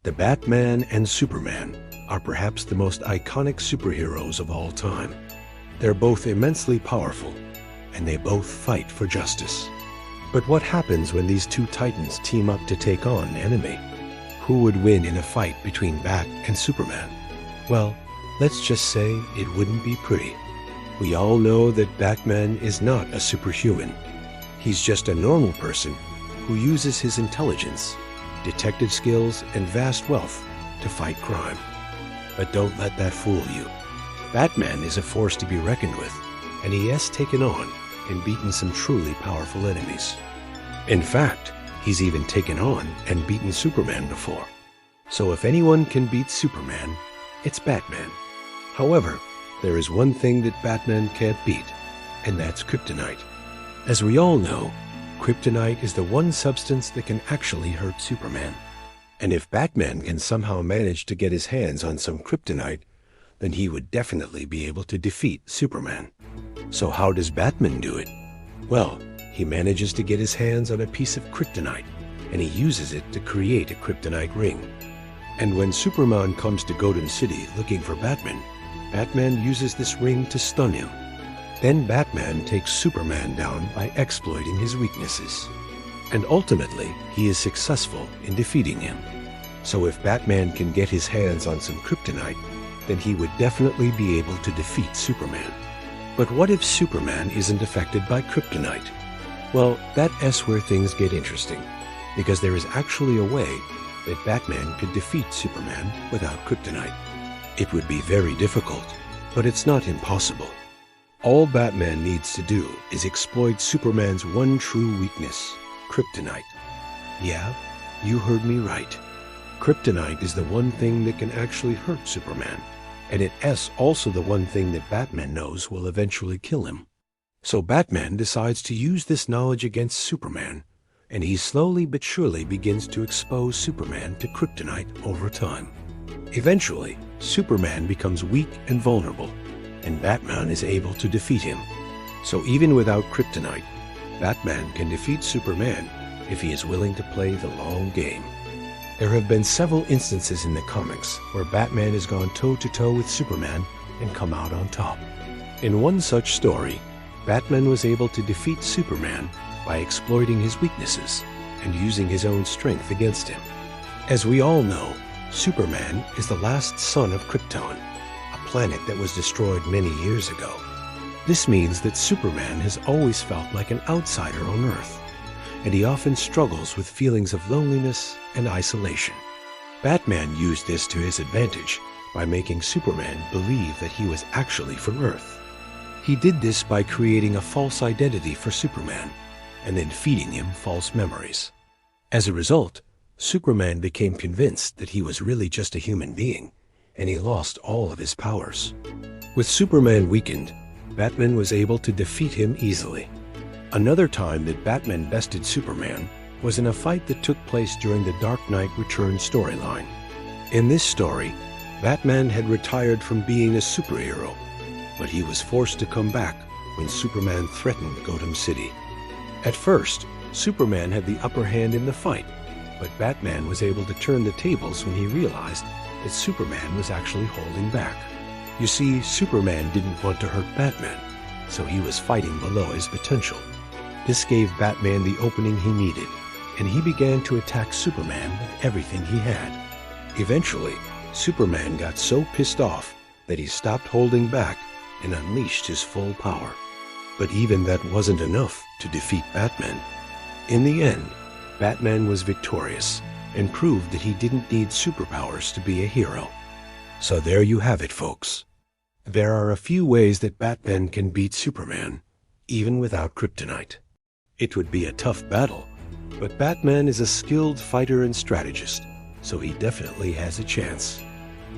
The Batman and Superman are perhaps the most iconic superheroes of all time. They're both immensely powerful, and they both fight for justice. But what happens when these two titans team up to take on an enemy? Who would win in a fight between Bat and Superman? Well, let's just say it wouldn't be pretty. We all know that Batman is not a superhuman. He's just a normal person who uses his intelligence, detective skills, and vast wealth to fight crime. But don't let that fool you. Batman is a force to be reckoned with, and he has taken on and beaten some truly powerful enemies. In fact, he's even taken on and beaten Superman before. So if anyone can beat Superman, it's Batman. However, there is one thing that Batman can't beat, and that's kryptonite. As we all know, kryptonite is the one substance that can actually hurt Superman. And if Batman can somehow manage to get his hands on some kryptonite, then he would definitely be able to defeat Superman. So how does Batman do it? Well, he manages to get his hands on a piece of kryptonite, and he uses it to create a kryptonite ring. And when Superman comes to Gotham City looking for Batman, Batman uses this ring to stun him. Then Batman takes Superman down by exploiting his weaknesses. And ultimately, he is successful in defeating him. So if Batman can get his hands on some kryptonite, then he would definitely be able to defeat Superman. But what if Superman isn't affected by kryptonite? Well, that's where things get interesting, because there is actually a way that Batman could defeat Superman without kryptonite. It would be very difficult, but it's not impossible. All Batman needs to do is exploit Superman's one true weakness, kryptonite. Yeah, you heard me right. Kryptonite is the one thing that can actually hurt Superman, and it's also the one thing that Batman knows will eventually kill him. So Batman decides to use this knowledge against Superman, and he slowly but surely begins to expose Superman to kryptonite over time. Eventually, Superman becomes weak and vulnerable, and Batman is able to defeat him. So even without kryptonite, Batman can defeat Superman if he is willing to play the long game. There have been several instances in the comics where Batman has gone toe-to-toe with Superman and come out on top. In one such story, Batman was able to defeat Superman by exploiting his weaknesses and using his own strength against him. As we all know, Superman is the last son of Krypton, a planet that was destroyed many years ago. This means that Superman has always felt like an outsider on Earth, and he often struggles with feelings of loneliness and isolation. Batman used this to his advantage by making Superman believe that he was actually from Earth. He did this by creating a false identity for Superman and then feeding him false memories. As a result, Superman became convinced that he was really just a human being, and he lost all of his powers. With Superman weakened, Batman was able to defeat him easily. Another time that Batman bested Superman was in a fight that took place during the Dark Knight Returns storyline. In this story, Batman had retired from being a superhero, but he was forced to come back when Superman threatened Gotham City. At first, Superman had the upper hand in the fight, but Batman was able to turn the tables when he realized that Superman was actually holding back. You see, Superman didn't want to hurt Batman, so he was fighting below his potential. This gave Batman the opening he needed, and he began to attack Superman with everything he had. Eventually, Superman got so pissed off that he stopped holding back and unleashed his full power. But even that wasn't enough to defeat Batman. In the end, Batman was victorious and proved that he didn't need superpowers to be a hero. So there you have it, folks. There are a few ways that Batman can beat Superman, even without kryptonite. It would be a tough battle, but Batman is a skilled fighter and strategist, so he definitely has a chance.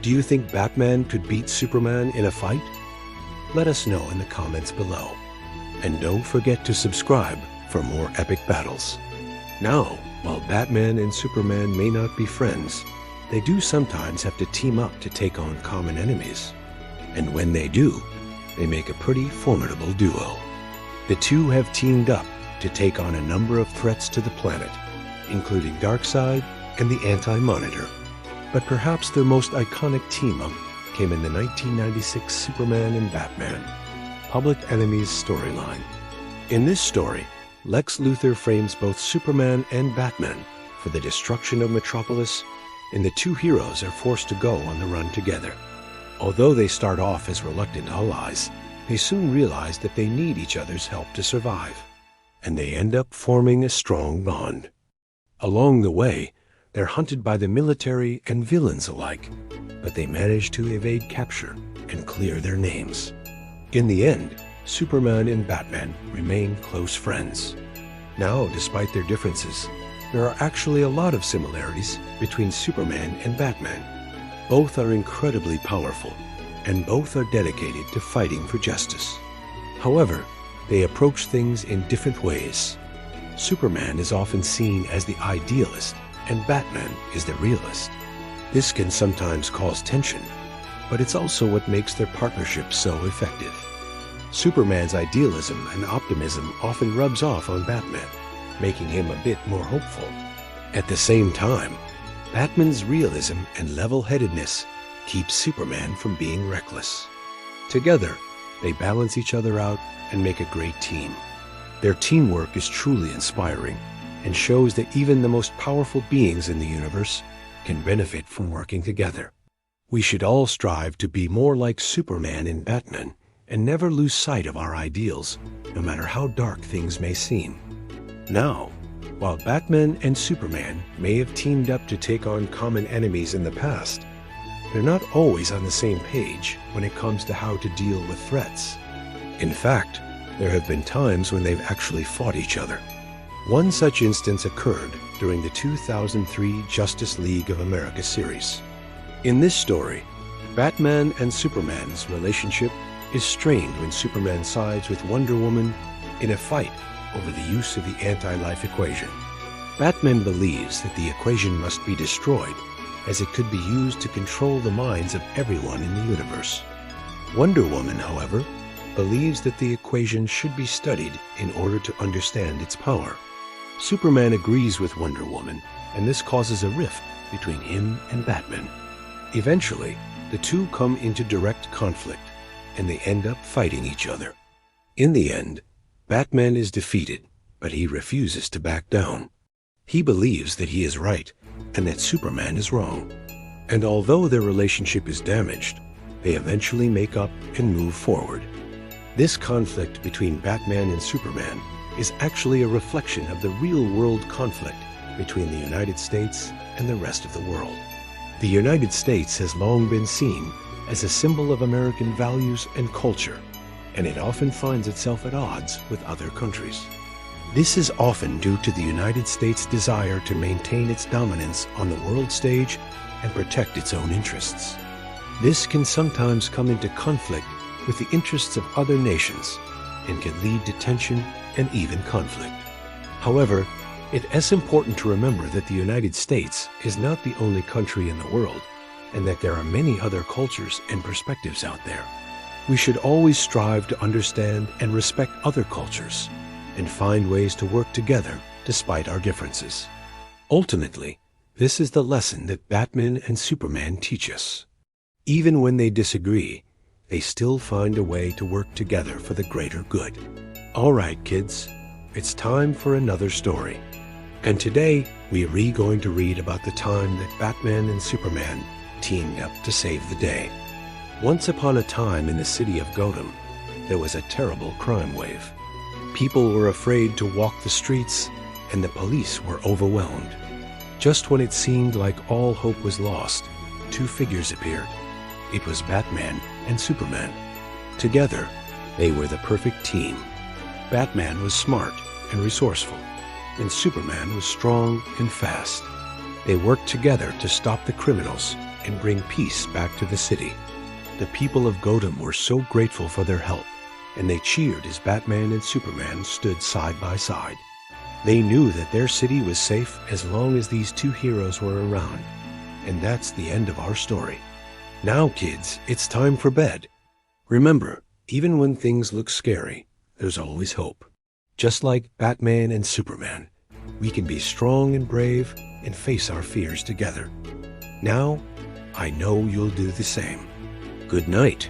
Do you think Batman could beat Superman in a fight? Let us know in the comments below. And don't forget to subscribe for more epic battles. Now, while Batman and Superman may not be friends, they do sometimes have to team up to take on common enemies. And when they do, they make a pretty formidable duo. The two have teamed up to take on a number of threats to the planet, including Darkseid and the Anti-Monitor. But perhaps their most iconic team-up came in the 1996 Superman and Batman Public Enemies storyline. In this story, Lex Luthor frames both Superman and Batman for the destruction of Metropolis, and the two heroes are forced to go on the run together. Although they start off as reluctant allies, they soon realize that they need each other's help to survive, and they end up forming a strong bond. Along the way, they're hunted by the military and villains alike, but they manage to evade capture and clear their names. In the end, Superman and Batman remain close friends. Now, despite their differences, there are actually a lot of similarities between Superman and Batman. Both are incredibly powerful, and both are dedicated to fighting for justice. However, they approach things in different ways. Superman is often seen as the idealist, and Batman is the realist. This can sometimes cause tension, but it's also what makes their partnership so effective. Superman's idealism and optimism often rubs off on Batman, making him a bit more hopeful. At the same time, Batman's realism and level-headedness keep Superman from being reckless. Together, they balance each other out and make a great team. Their teamwork is truly inspiring and shows that even the most powerful beings in the universe can benefit from working together. We should all strive to be more like Superman and Batman and never lose sight of our ideals, no matter how dark things may seem. Now, while Batman and Superman may have teamed up to take on common enemies in the past, they're not always on the same page when it comes to how to deal with threats. In fact, there have been times when they've actually fought each other. One such instance occurred during the 2003 Justice League of America series. In this story, Batman and Superman's relationship is strained when Superman sides with Wonder Woman in a fight over the use of the anti-life equation. Batman believes that the equation must be destroyed, as it could be used to control the minds of everyone in the universe. Wonder Woman, however, believes that the equation should be studied in order to understand its power. Superman agrees with Wonder Woman, and this causes a rift between him and Batman. Eventually, the two come into direct conflict, and they end up fighting each other. In the end, Batman is defeated, but he refuses to back down. He believes that he is right, and that Superman is wrong. And although their relationship is damaged, they eventually make up and move forward. This conflict between Batman and Superman is actually a reflection of the real-world conflict between the United States and the rest of the world. The United States has long been seen as a symbol of American values and culture, and it often finds itself at odds with other countries. This is often due to the United States' desire to maintain its dominance on the world stage and protect its own interests. This can sometimes come into conflict with the interests of other nations and can lead to tension and even conflict. However, it is important to remember that the United States is not the only country in the world, and that there are many other cultures and perspectives out there. We should always strive to understand and respect other cultures and find ways to work together despite our differences. Ultimately, this is the lesson that Batman and Superman teach us. Even when they disagree, they still find a way to work together for the greater good. All right, kids, it's time for another story. And today, we are going to read about the time that Batman and Superman teamed up to save the day. Once upon a time in the city of Gotham, there was a terrible crime wave. People were afraid to walk the streets, and the police were overwhelmed. Just when it seemed like all hope was lost, two figures appeared. It was Batman and Superman. Together, they were the perfect team. Batman was smart and resourceful, and Superman was strong and fast. They worked together to stop the criminals and bring peace back to the city. The people of Gotham were so grateful for their help, and they cheered as Batman and Superman stood side by side. They knew that their city was safe as long as these two heroes were around. And that's the end of our story. Now, kids, it's time for bed. Remember, even when things look scary, there's always hope. Just like Batman and Superman, we can be strong and brave and face our fears together. Now, I know you'll do the same. Good night.